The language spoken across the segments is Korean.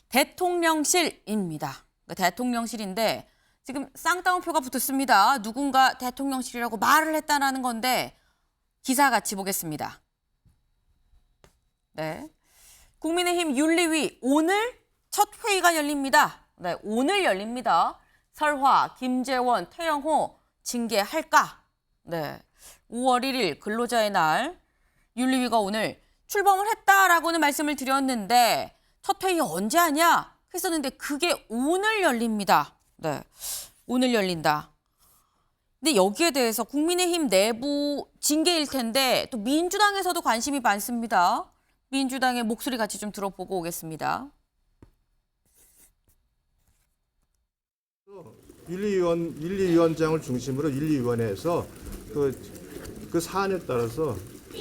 대통령실입니다. 대통령실인데 지금 쌍따옴표가 붙었습니다. 누군가 대통령실이라고 말을 했다는 건데 기사 같이 보겠습니다. 네, 국민의힘 윤리위 오늘 첫 회의가 열립니다. 네, 오늘 열립니다. 설화, 김재원, 태영호 징계할까? 네, 5월 1일 근로자의 날 윤리위가 오늘 출범을 했다라고는 말씀을 드렸는데 첫 회의 언제 하냐 했었는데 그게 오늘 열립니다. 네, 오늘 열린다. 근데 여기에 대해서 국민의힘 내부 징계일 텐데 또 민주당에서도 관심이 많습니다. 민주당의 목소리 같이 좀 들어보고 오겠습니다. 윤리위원장을 중심으로 윤리위원회에서 그 사안에 따라서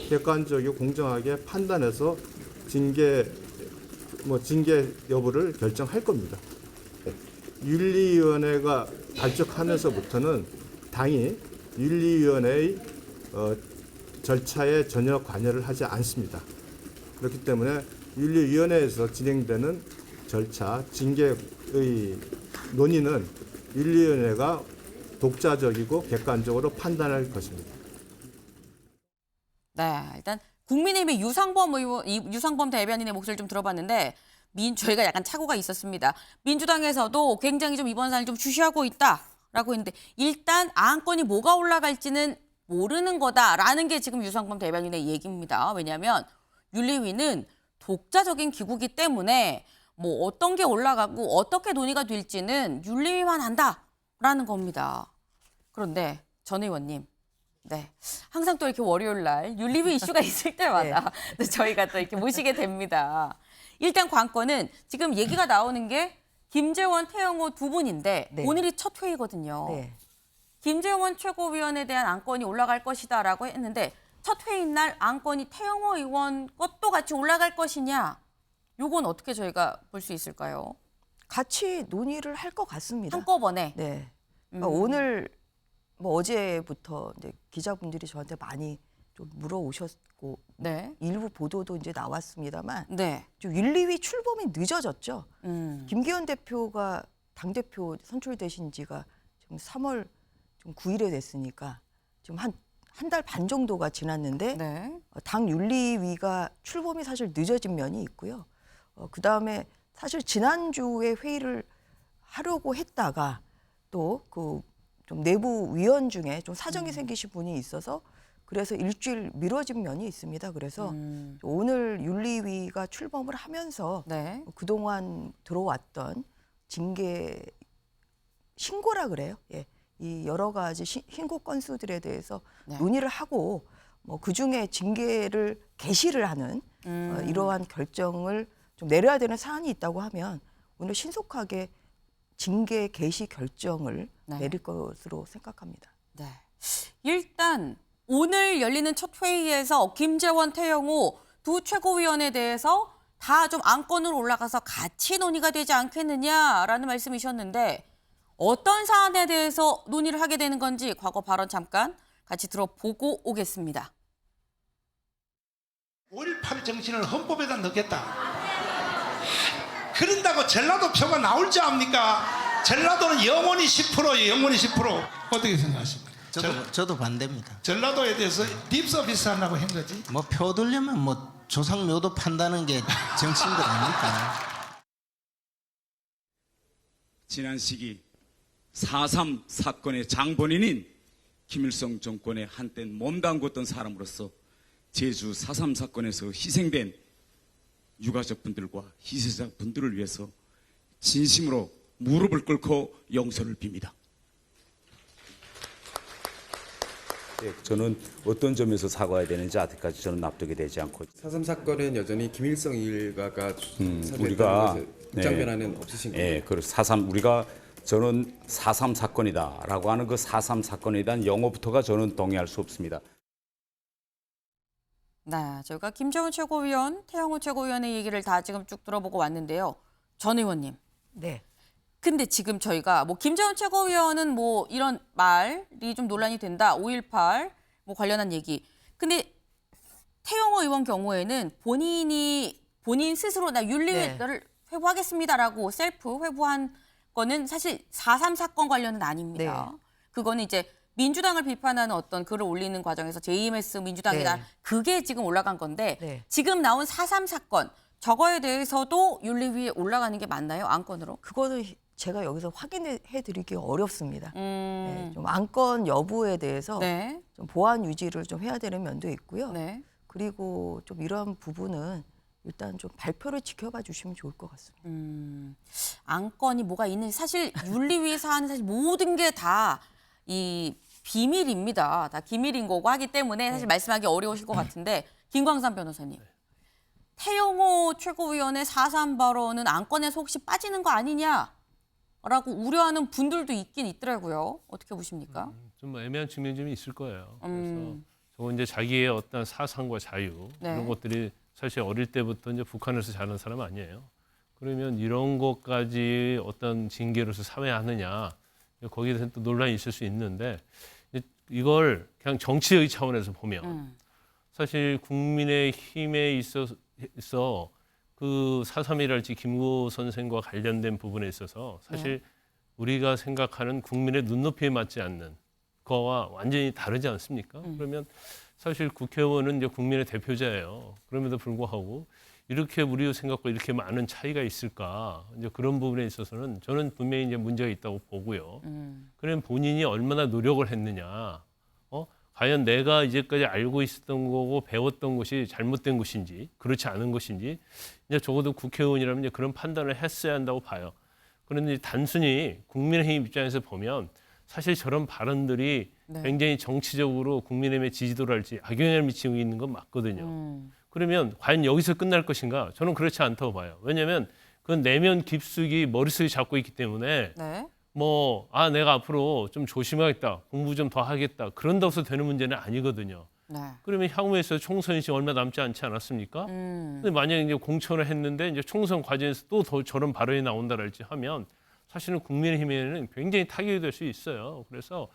객관적이고 공정하게 판단해서 징계 여부를 결정할 겁니다. 윤리위원회가 발족하면서부터는 당이 윤리위원회의 절차에 전혀 관여를 하지 않습니다. 그렇기 때문에 윤리위원회에서 진행되는 절차, 징계의 논의는 윤리위원회가 독자적이고 객관적으로 판단할 것입니다. 네, 일단 국민의힘의 유상범 대변인의 목소리를 좀 들어봤는데 저희가 약간 착오가 있었습니다. 민주당에서도 굉장히 좀 이번 사안을 좀 주시하고 있다라고 했는데 일단 안건이 뭐가 올라갈지는 모르는 거다라는 게 지금 유상범 대변인의 얘기입니다. 왜냐하면 윤리위는 독자적인 기구이기 때문에 뭐 어떤 게 올라가고 어떻게 논의가 될지는 윤리위만 한다라는 겁니다. 그런데 전 의원님, 네, 항상 또 이렇게 월요일 날 윤리위 이슈가 있을 때마다 네. 저희가 또 이렇게 모시게 됩니다. 일단 관건은 지금 얘기가 나오는 게 김재원, 태영호 두 분인데 네. 오늘이 첫 회의거든요. 네. 김재원 최고위원에 대한 안건이 올라갈 것이다라고 했는데 첫 회의 날 안건이 태영호 의원 것도 같이 올라갈 것이냐? 요건 어떻게 저희가 볼 수 있을까요? 같이 논의를 할 것 같습니다. 한꺼번에. 네. 그러니까 오늘 어제부터 이제 기자분들이 저한테 많이 좀 물어오셨고 네. 일부 보도도 이제 나왔습니다만 네. 좀 윤리위 출범이 늦어졌죠. 김기현 대표가 당대표 선출되신 지가 지금 3월 좀 9일에 됐으니까 지금 한 달 반 정도가 지났는데 네. 당 윤리위가 출범이 사실 늦어진 면이 있고요. 그다음에 사실 지난주에 회의를 하려고 했다가 또 그 좀 내부 위원 중에 좀 사정이 생기신 분이 있어서 그래서 일주일 미뤄진 면이 있습니다. 그래서 오늘 윤리위가 출범을 하면서 네. 그동안 들어왔던 징계 신고라 그래요. 예. 이 여러 가지 신고 건수들에 대해서 네. 논의를 하고 뭐 그중에 징계를 개시를 하는 이러한 결정을 좀 내려야 되는 사안이 있다고 하면 오늘 신속하게 징계 개시 결정을 네. 내릴 것으로 생각합니다. 네. 일단 오늘 열리는 첫 회의에서 김재원, 태영호 두 최고위원에 대해서 다 좀 안건으로 올라가서 같이 논의가 되지 않겠느냐라는 말씀이셨는데 어떤 사안에 대해서 논의를 하게 되는 건지 과거 발언 잠깐 같이 들어보고 오겠습니다. 5.18 정신을 헌법에다 넣겠다. 그런다고 전라도 표가 나올 줄 압니까? 전라도는 영원히 10%예요. 영원히 10%. 어떻게 생각하십니까? 저도 반대입니다. 전라도에 대해서 립서비스 하려고 한 거지. 뭐 표 들려면 뭐 조상묘도 판다는 게 정치인들 아닙니까? 지난 시기 4.3 사건의 장본인인 김일성 정권에 한때 몸담궜던 사람으로서 제주 4.3 사건에서 희생된 유가족분들과 희생자분들을 위해서 진심으로 무릎을 꿇고 용서를 빕니다. 저는 어떤 점에서 사과해야 되는지 아직까지 저는 납득이 되지 않고 4.3 사건은 여전히 김일성 일가가 우리가 입장 변화는 없으신 거예요? 네, 그 4.3 우리가 저는 4.3 사건이다라고 하는 그 4.3 사건에 대한 용어부터가 저는 동의할 수 없습니다. 네, 저희가 김재원 최고위원, 태영호 최고위원의 얘기를 다 지금 쭉 들어보고 왔는데요. 전 의원님. 네. 근데 지금 저희가 뭐 김재원 최고위원은 뭐 이런 말이 좀 논란이 된다. 5.18 뭐 관련한 얘기. 근데 태영호 의원 경우에는 본인 스스로 나 윤리위를 회부하겠습니다라고 셀프 회부한 거는 사실 4.3 사건 관련은 아닙니다. 네. 그거는 이제 민주당을 비판하는 어떤 글을 올리는 과정에서 JMS 민주당이다. 네. 그게 지금 올라간 건데 네. 지금 나온 4.3 사건 저거에 대해서도 윤리위에 올라가는 게 맞나요? 안건으로? 그거는 제가 여기서 확인해 드리기 어렵습니다. 네, 좀 안건 여부에 대해서 네. 좀 보안 유지를 좀 해야 되는 면도 있고요. 네. 그리고 좀 이런 부분은 일단 좀 발표를 지켜봐 주시면 좋을 것 같습니다. 안건이 뭐가 있는지 사실 윤리위 사안은 사실 모든 게 다 이 비밀입니다. 다 기밀인 거고 하기 때문에 사실 말씀하기 어려우실 것 같은데 김광삼 변호사님. 태영호 최고위원의 4.3 발언은 안건에서 혹시 빠지는 거 아니냐라고 우려하는 분들도 있긴 있더라고요. 어떻게 보십니까? 좀 애매한 측면이 좀 있을 거예요. 그래서 저건 이제 자기의 어떤 사상과 자유 네. 이런 것들이 사실 어릴 때부터 이제 북한에서 자란 사람 아니에요. 그러면 이런 것까지 어떤 징계로서 삼아야하느냐 거기에 대해서 또 논란이 있을 수 있는데 이걸 그냥 정치의 차원에서 보면 사실 국민의힘에 있어 그 4.3이랄지 김구 선생과 관련된 부분에 있어서 사실 우리가 생각하는 국민의 눈높이에 맞지 않는 거와 완전히 다르지 않습니까? 그러면 사실 국회의원은 이제 국민의 대표자예요. 그럼에도 불구하고 이렇게 우리 생각과 이렇게 많은 차이가 있을까? 이제 그런 부분에 있어서는 저는 분명히 이제 문제가 있다고 보고요. 그러면 본인이 얼마나 노력을 했느냐? 과연 내가 이제까지 알고 있었던 거고 배웠던 것이 잘못된 것인지 그렇지 않은 것인지 이제 적어도 국회의원이라면 이제 그런 판단을 했어야 한다고 봐요. 그런데 단순히 국민의힘 입장에서 보면 사실 저런 발언들이 굉장히 정치적으로 국민의힘의 지지도랄지 악영향을 미치고 있는 건 맞거든요. 그러면 과연 여기서 끝날 것인가? 저는 그렇지 않다고 봐요. 왜냐하면 그건 내면 깊숙이 머릿속에 잡고 있기 때문에 네. 내가 앞으로 좀 조심하겠다, 공부 좀 더 하겠다 그런다고 해서 되는 문제는 아니거든요. 네. 그러면 향후에 있어 총선이 지금 얼마 남지 않지 않았습니까? 근데 만약에 이제 공천을 했는데 이제 총선 과정에서 또 더 저런 발언이 나온다랄지 하면 사실은 국민의힘에는 굉장히 타격이 될 수 있어요. 그래서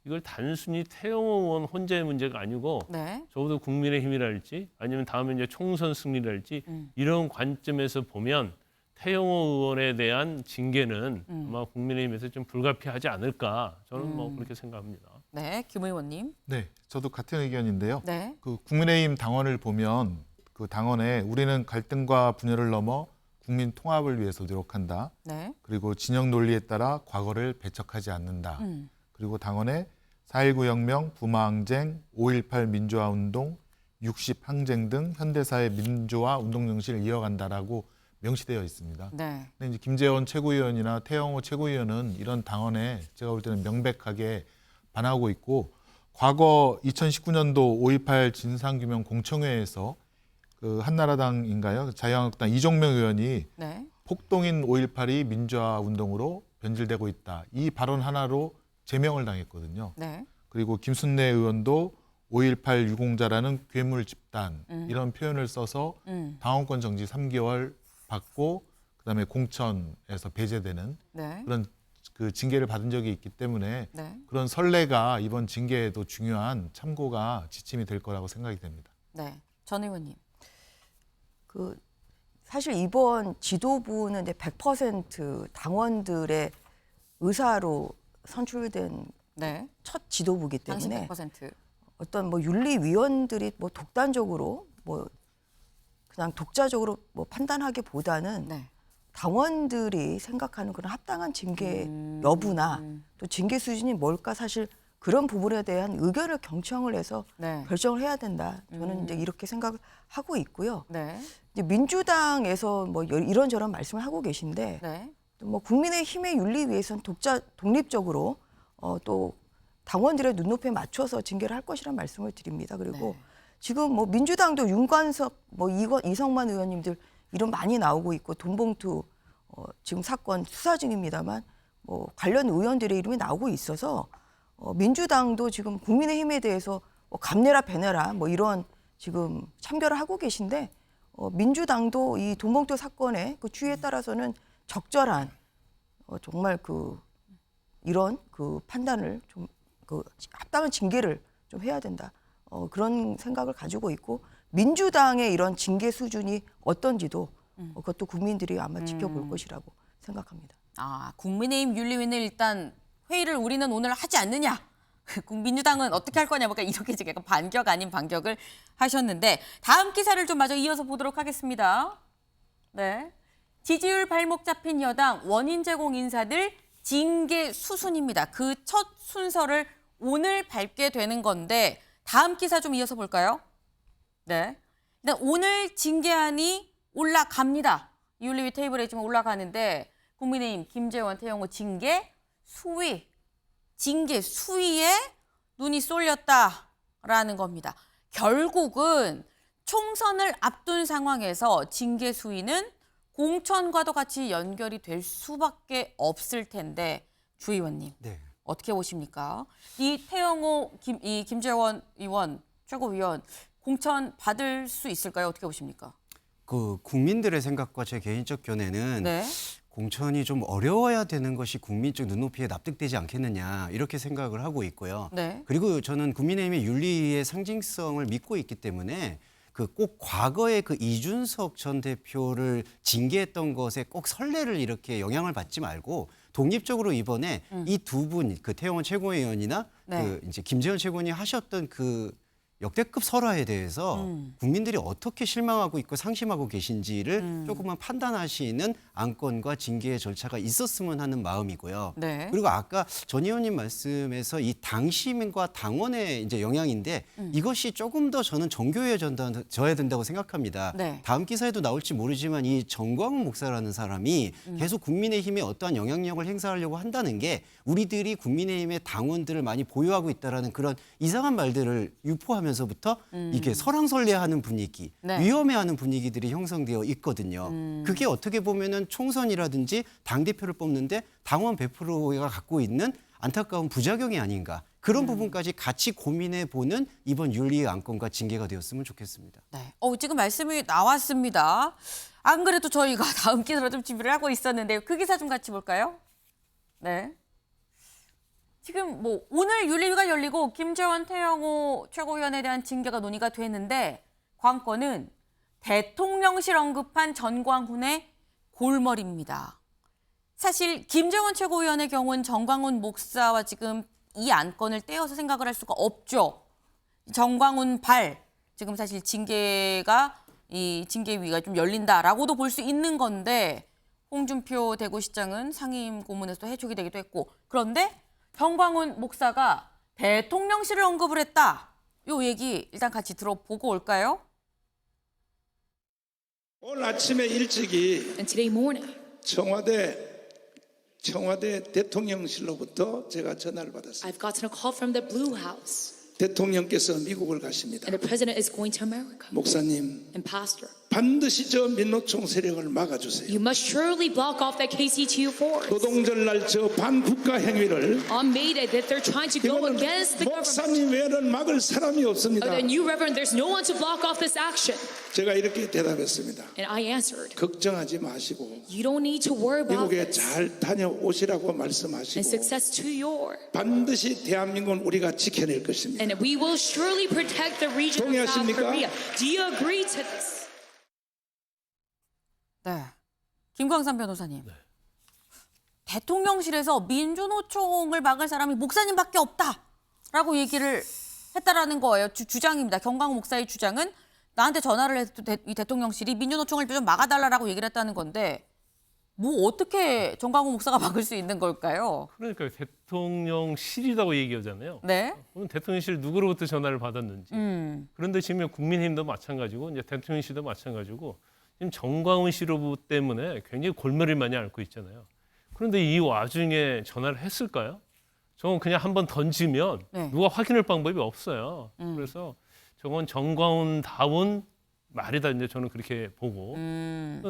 이걸 단순히 태영호 의원 혼자의 문제가 아니고 네. 적어도 국민의힘이랄지 아니면 다음에 이제 총선 승리랄지 이런 관점에서 보면 태영호 의원에 대한 징계는 아마 국민의힘에서 좀 불가피하지 않을까 저는 뭐 그렇게 생각합니다. 네. 김 의원님. 네, 저도 같은 의견인데요. 네. 그 국민의힘 당원을 보면 그 당원에 우리는 갈등과 분열을 넘어 국민 통합을 위해서 노력한다. 네. 그리고 진영 논리에 따라 과거를 배척하지 않는다. 그리고 당원에 4.19 혁명, 부마항쟁, 5.18 민주화운동, 60 항쟁 등 현대사의 민주화 운동 정신을 이어간다라고 명시되어 있습니다. 네. 근데 이제 김재원 최고위원이나 태영호 최고위원은 이런 당원에 제가 볼 때는 명백하게 반하고 있고 과거 2019년도 5.18 진상규명 공청회에서 그 한나라당인가요? 자유한국당 이종명 의원이 네. 폭동인 5.18이 민주화 운동으로 변질되고 있다. 이 발언 하나로 제명을 당했거든요. 네. 그리고 김순례 의원도 5.18 유공자라는 괴물 집단 이런 표현을 써서 당원권 정지 3개월 받고 그다음에 공천에서 배제되는 네. 그런 그 징계를 받은 적이 있기 때문에 네. 그런 선례가 이번 징계에도 중요한 참고가 지침이 될 거라고 생각이 됩니다. 네. 전 의원님. 그 사실 이번 지도부는 이제 100% 당원들의 의사로 선출된 네. 첫 지도부기 당신 때문에 100%. 어떤 뭐 윤리위원들이 뭐 독단적으로 뭐 그냥 독자적으로 뭐 판단하기보다는 네. 당원들이 생각하는 그런 합당한 징계 여부나 또 징계 수준이 뭘까 사실 그런 부분에 대한 의견을 경청을 해서 네. 결정을 해야 된다. 저는 이제 이렇게 생각을 하고 있고요. 네. 이제 민주당에서 뭐 이런저런 말씀을 하고 계신데 네. 또 뭐 국민의힘의 윤리위에서는 독립적으로 또 당원들의 눈높이에 맞춰서 징계를 할 것이라는 말씀을 드립니다. 그리고 네. 지금 뭐 민주당도 윤관석, 뭐 이성만 의원님들 이런 많이 나오고 있고 돈봉투 지금 사건 수사 중입니다만 뭐 관련 의원들의 이름이 나오고 있어서 민주당도 지금 국민의힘에 대해서 뭐 감내라 배내라 뭐 이런 지금 참결을 하고 계신데 민주당도 이 돈봉투 사건의 그 추이에 따라서는 적절한 정말 그 이런 그 판단을 좀 그 합당한 징계를 좀 해야 된다. 그런 생각을 가지고 있고 민주당의 이런 징계 수준이 어떤지도 그것도 국민들이 아마 지켜볼 것이라고 생각합니다. 아, 국민의힘 윤리위는 일단 회의를 우리는 오늘 하지 않느냐. 민주당은 어떻게 할 거냐, 뭔가 이렇게 지금 약간 반격 아닌 반격을 하셨는데 다음 기사를 좀 마저 이어서 보도록 하겠습니다. 네, 지지율 발목 잡힌 여당 원인 제공 인사들 징계 수순입니다. 그 첫 순서를 오늘 밟게 되는 건데 다음 기사 좀 이어서 볼까요? 네, 일단 오늘 징계안이 올라갑니다. 윤리위 테이블에 지금 올라가는데 국민의힘 김재원, 태영호 징계 수위에 눈이 쏠렸다라는 겁니다. 결국은 총선을 앞둔 상황에서 징계 수위는 공천과도 같이 연결이 될 수밖에 없을 텐데 주 의원님 네. 어떻게 보십니까? 이 태영호, 김재원 의원 최고위원 공천 받을 수 있을까요? 어떻게 보십니까? 그 국민들의 생각과 제 개인적 견해는 네. 공천이 좀 어려워야 되는 것이 국민적 눈높이에 납득되지 않겠느냐 이렇게 생각을 하고 있고요. 네. 그리고 저는 국민의힘의 윤리의 상징성을 믿고 있기 때문에 그 꼭 과거의 그 이준석 전 대표를 징계했던 것에 꼭 선례를 이렇게 영향을 받지 말고 독립적으로 이번에 이 두 분, 그 태영호 최고위원이나 네. 그 이제 김재원 최고위원이 하셨던 그 역대급 설화에 대해서 국민들이 어떻게 실망하고 있고 상심하고 계신지를 조금만 판단하시는 안건과 징계의 절차가 있었으면 하는 마음이고요. 네. 그리고 아까 전 의원님 말씀에서 이 당심과 당원의 이제 영향인데 이것이 조금 더 저는 정교해야 된다고 생각합니다. 네. 다음 기사에도 나올지 모르지만 이 정광훈 목사라는 사람이 계속 국민의힘에 어떠한 영향력을 행사하려고 한다는 게 우리들이 국민의힘의 당원들을 많이 보유하고 있다라는 그런 이상한 말들을 유포하면서부터 이게 설왕설래하는 분위기, 네. 위험해하는 분위기들이 형성되어 있거든요. 그게 어떻게 보면은 총선이라든지 당대표를 뽑는데 당원 100%가 갖고 있는 안타까운 부작용이 아닌가. 그런 부분까지 같이 고민해보는 이번 윤리의 안건과 징계가 되었으면 좋겠습니다. 네. 지금 말씀이 나왔습니다. 안 그래도 저희가 다음 기사로 좀 준비를 하고 있었는데요. 그 기사 좀 같이 볼까요? 네. 지금 뭐 오늘 윤리위가 열리고 김재원, 태영호 최고위원에 대한 징계가 논의가 됐는데 관건은 대통령실 언급한 전광훈의 골머리입니다. 사실 김재원 최고위원의 경우는 전광훈 목사와 지금 이 안건을 떼어서 생각을 할 수가 없죠. 전광훈 지금 사실 이 징계위가 좀 열린다라고도 볼 수 있는 건데 홍준표 대구시장은 상임 고문에서도 해촉이 되기도 했고 그런데 전광훈 목사가 대통령실을 언급을 했다. 요 얘기 일단 같이 들어보고 올까요? 오늘 아침에 일찍이 청와대 대통령실로부터 제가 전화를 받았습니다. I've gotten a call from the Blue House, 대통령께서 미국을 가십니다. and the president is going to America. 목사님, And pastor, 반드시 저 민노총 세력을 막아주세요. you must surely block off that KCTU force. 노동절날 저 반국가 행위를 On May Day, that they're trying to go 이거는 against the government. 목사님 외에는 막을 사람이 없습니다. And you, Reverend, there's no one to block off this action. 제가 이렇게 대답했습니다. And I answered, 걱정하지 마시고 you don't need to worry about 미국에 this. 잘 다녀오시라고 And 말씀하시고 success to your. 반드시 대한민국은 우리가 지켜낼 것입니다. And we will surely protect the region of South 동의하십니까? Korea. Do you agree to this? 네. 김광삼 변호사님. 대통령실에서 민주노총을 막을 사람이 목사님밖에 없다라고 얘기를 했다라는 거예요. 주장입니다. 경광훈 목사의 주장은 나한테 전화를 해도 이 대통령실이 민주노총을 좀 막아달라고 얘기를 했다는 건데 뭐 어떻게 정광훈 목사가 막을 수 있는 걸까요? 그러니까 대통령실이라고 얘기하잖아요. 네. 그럼 대통령실 누구로부터 전화를 받았는지. 그런데 지금 국민의힘도 마찬가지고 이제 대통령실도 마찬가지고 지금 정광훈 씨로 때문에 굉장히 골머리를 많이 앓고 있잖아요. 그런데 이 와중에 전화를 했을까요? 저건 그냥 한번 던지면 네. 누가 확인할 방법이 없어요. 그래서 저건 정광훈다운 말이다 이제 저는 그렇게 보고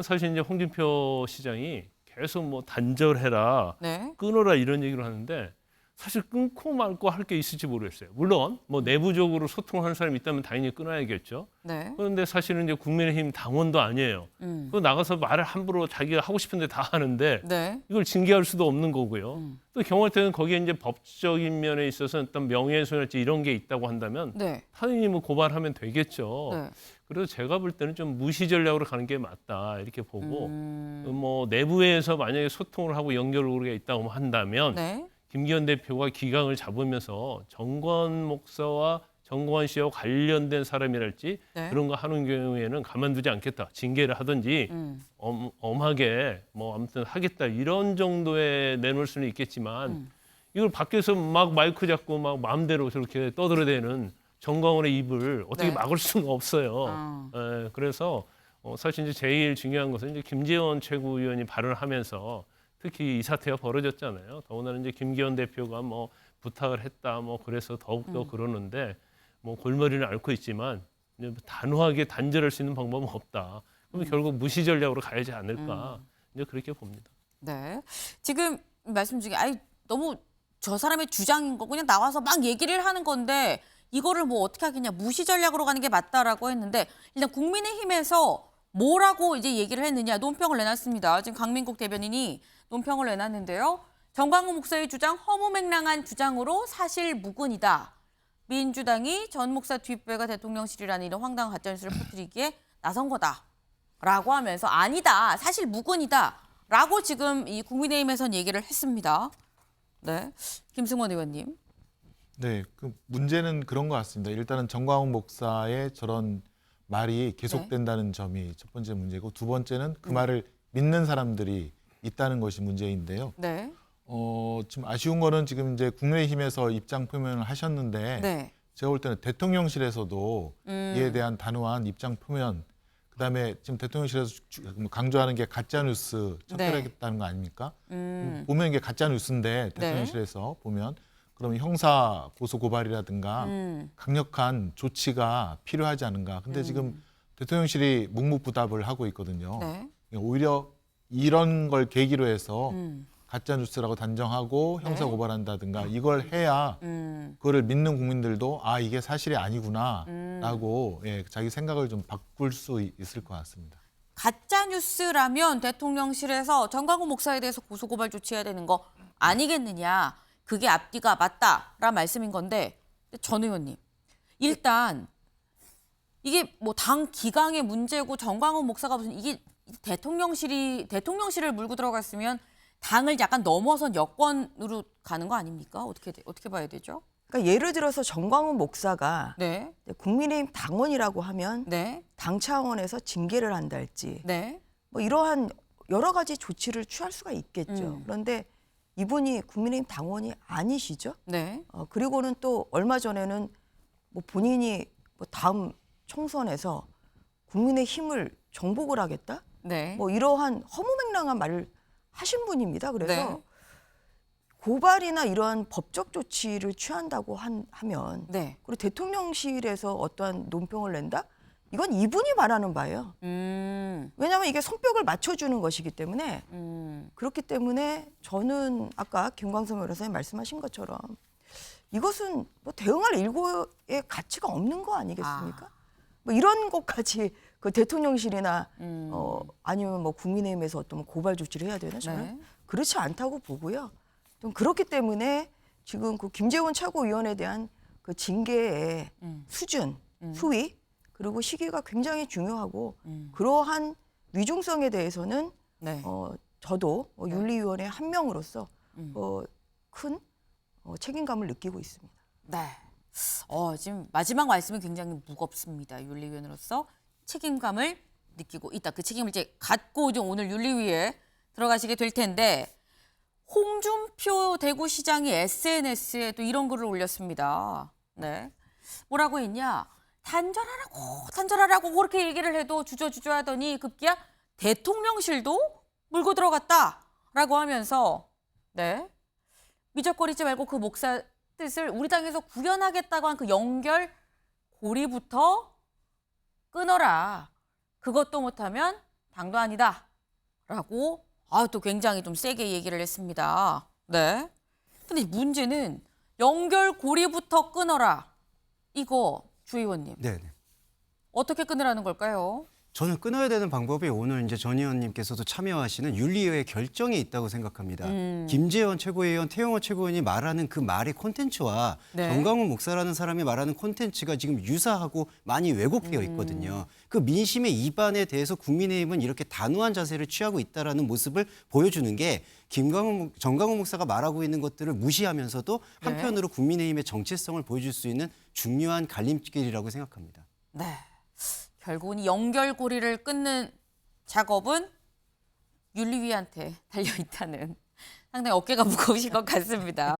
사실 이제 홍준표 시장이 계속 뭐 단절해라, 네. 끊어라 이런 얘기를 하는데 사실 끊고 말고 할 게 있을지 모르겠어요. 물론 뭐 내부적으로 소통하는 사람이 있다면 당연히 끊어야겠죠. 네. 그런데 사실은 이제 국민의힘 당원도 아니에요. 그 나가서 말을 함부로 자기가 하고 싶은데 다 하는데 네. 이걸 징계할 수도 없는 거고요. 또 경우할 때는 거기에 이제 법적인 면에 있어서 어떤 명예훼손이랄지 이런 게 있다고 한다면 네. 당연히 뭐 고발하면 되겠죠. 네. 그래서 제가 볼 때는 좀 무시 전략으로 가는 게 맞다 이렇게 보고 뭐 내부에서 만약에 소통을 하고 연결고리가 있다고 한다면 네. 김기현 대표가 기강을 잡으면서 정건 목사와 정건 씨와 관련된 사람이랄지 네. 그런 거 하는 경우에는 가만두지 않겠다. 징계를 하든지 엄하게 뭐 아무튼 하겠다. 이런 정도에 내놓을 수는 있겠지만 이걸 밖에서 막 마이크 잡고 막 마음대로 저렇게 떠들어대는 정광훈의 입을 어떻게 네. 막을 수는 없어요. 예, 그래서 사실 이제 제일 중요한 것은 이제 김재원 최고위원이 발언하면서 특히 이 사태가 벌어졌잖아요. 더군다나 이제 김기현 대표가 뭐 부탁을 했다, 뭐 그래서 더욱더 그러는데 뭐 골머리는 앓고 있지만 이제 단호하게 단절할 수 있는 방법은 없다. 그럼 결국 무시 전략으로 가야지 않을까 이제 그렇게 봅니다. 네. 지금 말씀 중에 너무 저 사람의 주장인 거 그냥 나와서 막 얘기를 하는 건데 이거를 뭐 어떻게 하겠냐 무시 전략으로 가는 게 맞다라고 했는데 일단 국민의힘에서 뭐라고 이제 얘기를 했느냐 논평을 내놨습니다. 지금 강민국 대변인이 논평을 내놨는데요. 정광훈 목사의 주장 허무맹랑한 주장으로 사실 무근이다. 민주당이 전 목사 뒷배가 대통령실이라는 이런 황당한 가짜뉴스를 퍼뜨리기에 나선 거다라고 하면서 아니다. 사실 무근이다라고 지금 이 국민의힘에선 얘기를 했습니다. 네, 김승원 의원님. 네, 그 문제는 그런 것 같습니다. 일단은 정광훈 목사의 저런 말이 계속된다는 점이 첫 번째 문제고 두 번째는 그 말을 믿는 사람들이 있다는 것이 문제인데요. 네. 좀 아쉬운 거는 지금 이제 국민의힘에서 입장 표명을 하셨는데 네. 제가 볼 때는 대통령실에서도 이에 대한 단호한 입장 표명, 그다음에 지금 대통령실에서 강조하는 게 가짜 뉴스 척결하겠다는 거 아닙니까? 보면 이게 가짜 뉴스인데 대통령실에서 보면 그러면 형사 고소 고발이라든가 강력한 조치가 필요하지 않은가? 근데 지금 대통령실이 묵묵부답을 하고 있거든요. 네. 오히려 이런 걸 계기로 해서 가짜 뉴스라고 단정하고 형사 네. 고발한다든가 이걸 해야 그거를 믿는 국민들도 아 이게 사실이 아니구나라고 자기 생각을 좀 바꿀 수 있을 것 같습니다. 가짜 뉴스라면 대통령실에서 정광훈 목사에 대해서 고소고발 조치해야 되는 거 아니겠느냐. 그게 앞뒤가 맞다라는 말씀인 건데 전 의원님 일단 이게 뭐 당 기강의 문제고 정광훈 목사가 무슨 이게 대통령실을 물고 들어갔으면 당을 약간 넘어선 여권으로 가는 거 아닙니까? 어떻게 봐야 되죠? 그러니까 예를 들어서 정광훈 목사가 네. 국민의힘 당원이라고 하면 네. 당 차원에서 징계를 한다 할지 네. 뭐 이러한 여러 가지 조치를 취할 수가 있겠죠. 그런데 이분이 국민의힘 당원이 아니시죠? 네. 그리고는 또 얼마 전에는 뭐 본인이 뭐 다음 총선에서 국민의힘을 정복을 하겠다? 네. 뭐 이러한 허무맹랑한 말을 하신 분입니다. 그래서 네. 고발이나 이러한 법적 조치를 취한다고 하면 네. 그리고 대통령실에서 어떠한 논평을 낸다? 이건 이분이 말하는 바예요. 왜냐하면 이게 손뼉을 맞춰주는 것이기 때문에 그렇기 때문에 저는 아까 김광석 변호사님 말씀하신 것처럼 이것은 뭐 대응할 일고의 가치가 없는 거 아니겠습니까? 뭐 이런 것까지 그 대통령실이나 아니면 뭐 국민의힘에서 어떤 고발 조치를 해야 되나 저는 그렇지 않다고 보고요. 좀 그렇기 때문에 지금 그 김재원 최고위원에 대한 그 징계의 수준, 수위 그리고 시기가 굉장히 중요하고 그러한 위중성에 대해서는 네. 저도 윤리위원회 한 명으로서 큰 책임감을 느끼고 있습니다. 네. 지금 마지막 말씀이 굉장히 무겁습니다. 윤리위원으로서 책임감을 느끼고 있다. 그 책임을 이제 갖고 좀 오늘 윤리위에 들어가시게 될 텐데 홍준표 대구시장이 SNS에 또 이런 글을 올렸습니다. 네. 뭐라고 했냐? 단절하라고 그렇게 얘기를 해도 주저주저 하더니 급기야 대통령실도 물고 들어갔다라고 하면서 네. 미적거리지 말고 그 목사 뜻을 우리 당에서 구현하겠다고 한 그 연결 고리부터 끊어라. 그것도 못하면 당도 아니다. 라고 또 굉장히 좀 세게 얘기를 했습니다. 네. 근데 문제는 연결 고리부터 끊어라. 이거 주 의원님. 네. 어떻게 끊으라는 걸까요? 저는 끊어야 되는 방법이 오늘 이제 전 의원님께서도 참여하시는 윤리위의 결정에 있다고 생각합니다. 김재원 최고위원, 태영호 최고위원이 말하는 그 말의 콘텐츠와 네. 정강훈 목사라는 사람이 말하는 콘텐츠가 지금 유사하고 많이 왜곡되어 있거든요. 그 민심의 이반에 대해서 국민의힘은 이렇게 단호한 자세를 취하고 있다라는 모습을 보여주는 게 정강훈 목사가 말하고 있는 것들을 무시하면서도 한편으로 국민의힘의 정체성을 보여줄 수 있는 중요한 갈림길이라고 생각합니다. 네. 결국은 이 연결고리를 끊는 작업은 윤리위한테 달려 있다는 상당히 어깨가 무거우실 것 같습니다.